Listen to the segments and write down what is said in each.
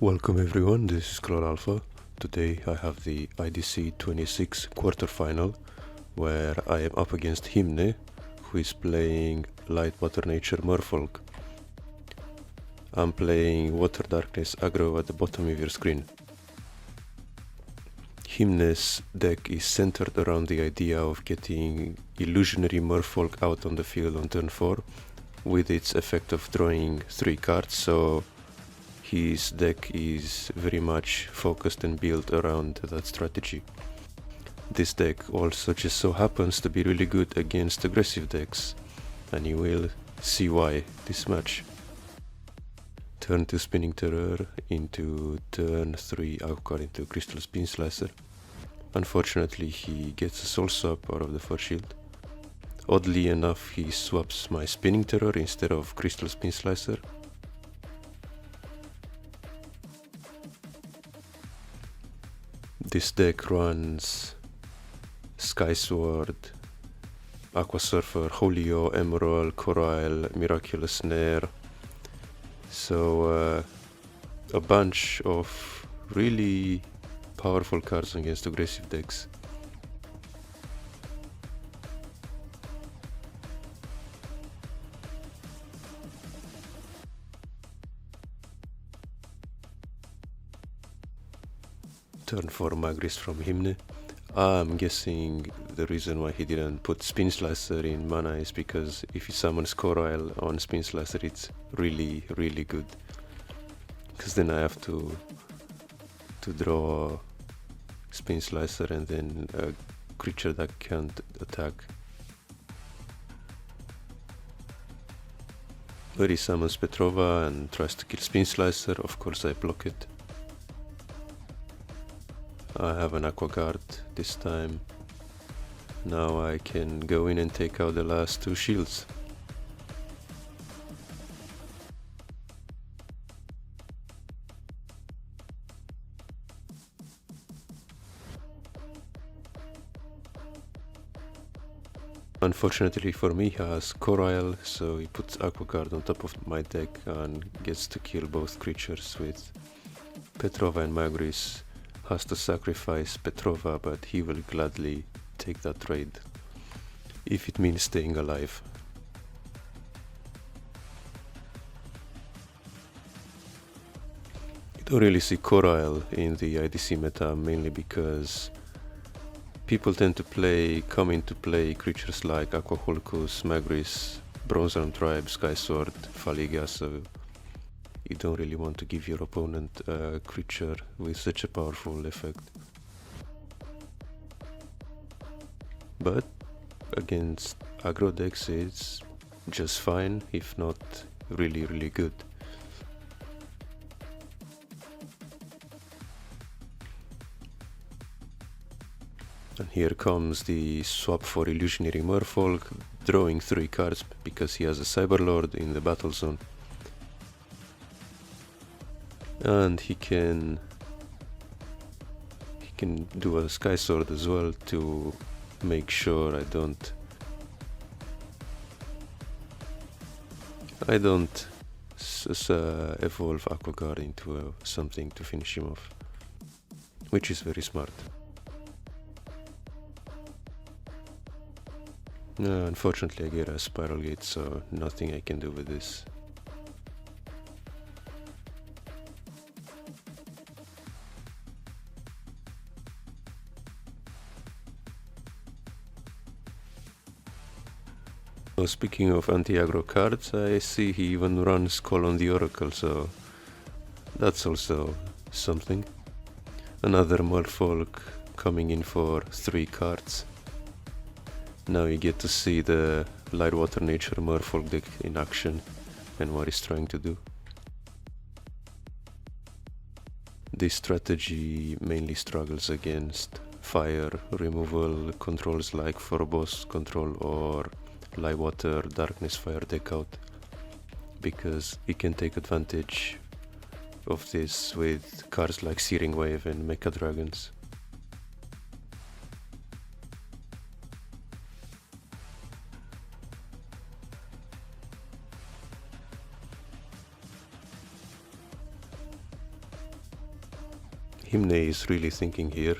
Welcome everyone, this is Clone Alpha. Today I have the IDC 26 quarterfinal where I am up against Hymne, who is playing Light Water Nature Merfolk. I'm playing Water Darkness Aggro at the bottom of your screen. Hymne's deck is centered around the idea of getting Illusionary Merfolk out on the field on turn 4 with its effect of drawing 3 cards, so his deck is very much focused and built around that strategy. This deck also just so happens to be really good against aggressive decks, and you will see why this match. Turn 2 Spinning Terror into turn 3 Aqua into Crystal Spin Slicer. Unfortunately he gets a Soul Swap out of the Force Shield. Oddly enough he swaps my Spinning Terror instead of Crystal Spin Slicer. This deck runs Sky Sword, Aqua Surfer, Holio, Emerald, Corail, Miraculous Snare. So a bunch of really powerful cards against aggressive decks. Turn 4 Magris from Hymne. I'm guessing the reason why he didn't put Spin Slicer in mana is because if he summons Corail on Spin Slicer it's really good. Because then I have to draw Spin Slicer and then a creature that can't attack. But he summons Petrova and tries to kill Spin Slicer, of course I block it. I have an Aqua Guard this time. Now I can go in and take out the last 2 shields. Unfortunately for me he has Corail, so he puts Aqua Guard on top of my deck and gets to kill both creatures with Petrova, and Magris has to sacrifice Petrova, but he will gladly take that trade if it means staying alive. You don't really see Corail in the IDC meta, mainly because people tend to come into play creatures like Aqua Hulkus, Magris, Bronze Arm Tribe, Sky Sword, Faliga, so you don't really want to give your opponent a creature with such a powerful effect. But against aggro decks it's just fine, if not really good. And here comes the swap for Illusionary Merfolk, drawing 3 cards because he has a Cyberlord in the battle zone. And he can do a Sky Sword as well to make sure I don't evolve Aqua Guard into something to finish him off, which is very smart. Unfortunately I get a Spiral Gate, so nothing I can do with this. So speaking of anti-aggro cards, I see he even runs Call on the Oracle, so that's also something. Another Merfolk coming in for 3 cards. Now you get to see the Light Water Nature Merfolk deck in action and what he's trying to do. This strategy mainly struggles against fire removal controls like Phobos control or Light Water Darkness Fire deck out, because it can take advantage of this with cards like Searing Wave and Mecha Dragons. Hymne is really thinking here.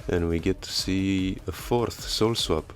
And we get to see a fourth soul swap,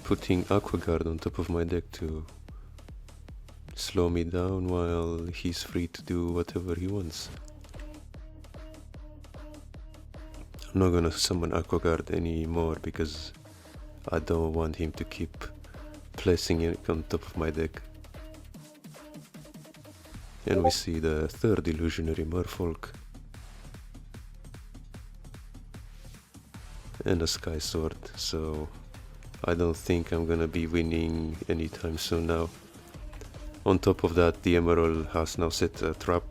putting Aqua Guard on top of my deck to slow me down while he's free to do whatever he wants. I'm not gonna summon Aqua Guard anymore because I don't want him to keep placing it on top of my deck. And we see the third illusionary Merfolk and a Sky Sword, so I don't think I'm gonna be winning anytime soon now. On top of that, the Emerald has now set a trap,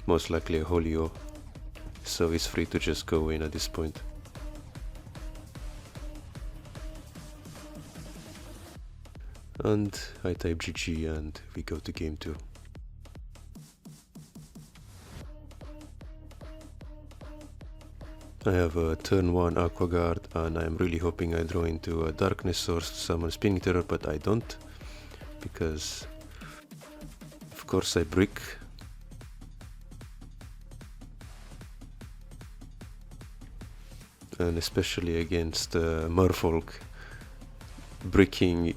most likely a Holio, so he's free to just go in at this point. And I type GG and we go to game 2. I have a turn 1 Aqua Guard and I'm really hoping I draw into a Darkness Source to summon Spinning Terror, but I don't, because of course I brick. And especially against Merfolk, bricking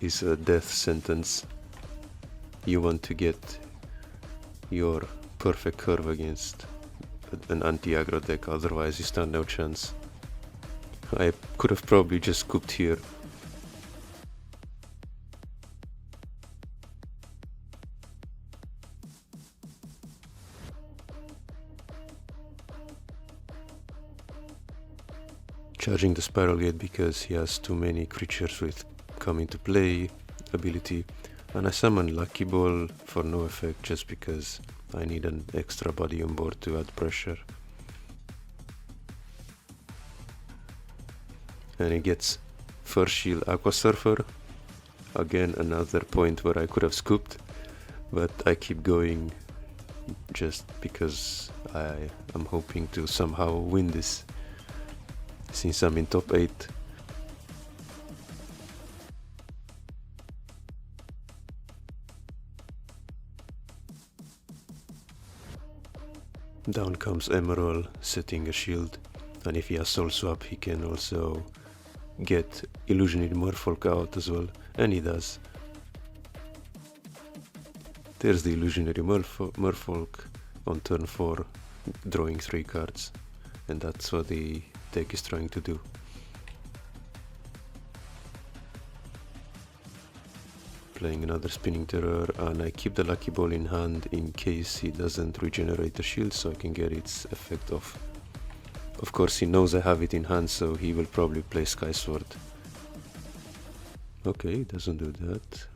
is a death sentence. You want to get your perfect curve against an anti-aggro deck, otherwise you stand no chance. I could have probably just scooped here. Charging the Spiral Gate because he has too many creatures with come into play ability, and I summon Lucky Ball for no effect just because I need an extra body on board to add pressure. And he gets First Shield Aqua Surfer, again another point where I could have scooped, but I keep going just because I am hoping to somehow win this since I'm in top 8. Down comes Emerald, setting a shield, and if he has Soul Swap he can also get Illusionary Merfolk out as well, and he does. There's the Illusionary Merfolk on turn 4, drawing 3 cards, and that's what the deck is trying to do. Playing another Spinning Terror, and I keep the Lucky Ball in hand in case he doesn't regenerate the shield, so I can get its effect off. Of course he knows I have it in hand, so he will probably play Sky Sword. Okay, he doesn't do that.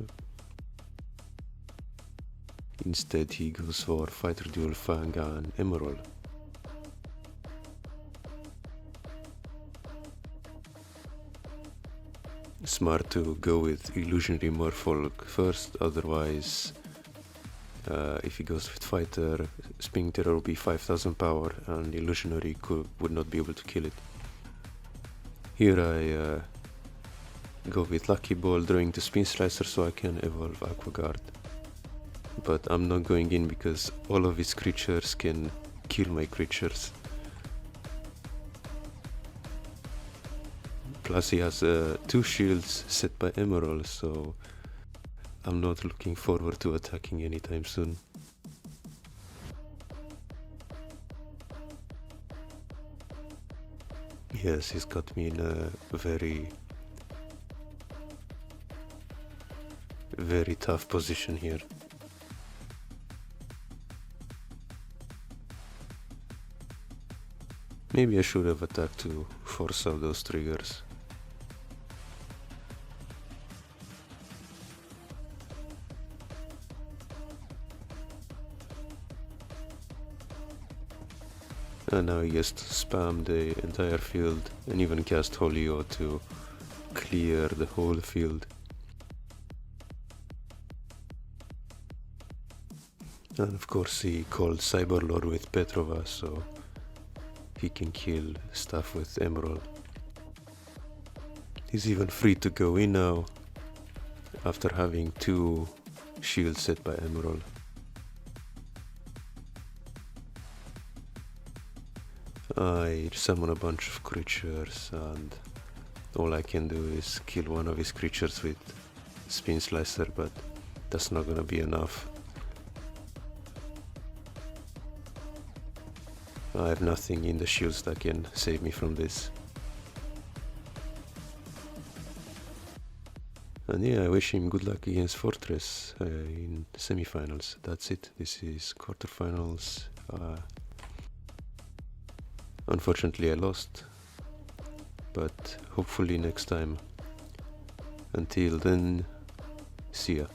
Instead he goes for Fighter Duel, Fang and Emerald. Smart to go with Illusionary Merfolk first, otherwise if he goes with Fighter, Spinning Terror will be 5000 power and Illusionary would not be able to kill it. Here I go with Lucky Ball, drawing to Spin Slicer so I can evolve Aqua Guard. But I'm not going in because all of his creatures can kill my creatures. Plus he has 2 shields set by Emerald, so I'm not looking forward to attacking anytime soon. Yes, he's got me in a very tough position here. Maybe I should have attacked to force out those triggers. And now he just spam the entire field and even cast Holio to clear the whole field. And of course he called Cyberlord with Petrova, so he can kill stuff with Emerald. He's even free to go in now after having 2 shields set by Emerald. I summon a bunch of creatures and all I can do is kill one of his creatures with Spin Slicer, but that's not gonna be enough. I have nothing in the shields that can save me from this. And yeah, I wish him good luck against Fortress in semifinals. That's it. This is quarterfinals. Unfortunately I lost, but hopefully next time. Until then, see ya.